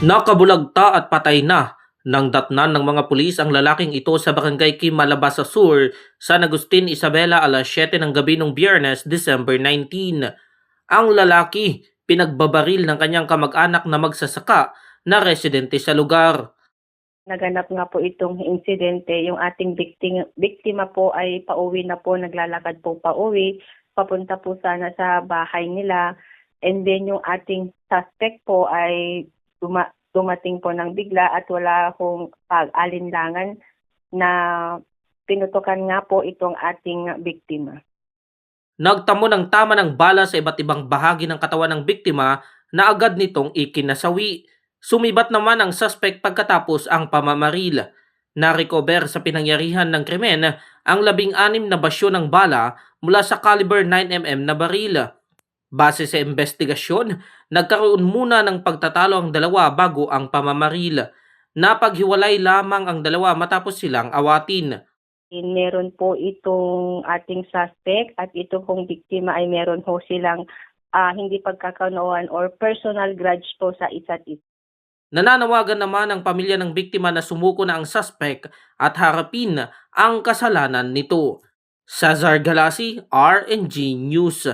Nakabulagta at patay na nang datnan ng mga pulis ang lalaking ito sa barangay Kimalabasa Sur, San Agustin, Isabela alas 7 ng gabi ng Biyernes, December 19. Ang lalaki pinagbabaril ng kanyang kamag-anak na magsasaka na residente sa lugar. Naganap nga po itong insidente, yung ating biktima po ay pauwi na po, naglalakad po pauwi, papunta po sana sa bahay nila. And then yung ating suspect po ay dumating po ng bigla at wala akong pag-alinlangan na pinutukan nga po itong ating biktima. Nagtamo ng tama ng bala sa iba't ibang bahagi ng katawan ng biktima na agad nitong ikinasawi. Sumibat naman ang suspect pagkatapos ang pamamaril. Na-recover sa pinangyarihan ng krimen ang 16 na basyo ng bala mula sa caliber 9mm na baril. Base sa investigasyon, nagkaroon muna ng pagtatalo ang dalawa bago ang pamamaril. Napaghiwalay lamang ang dalawa matapos silang awatin. Meron po itong ating suspect at ito pong biktima ay meron po silang hindi pagkakaunawaan or personal grudge po sa isa't isa. Nananawagan naman ang pamilya ng biktima na sumuko na ang suspect at harapin ang kasalanan nito. Cesar Galasi, RNG News.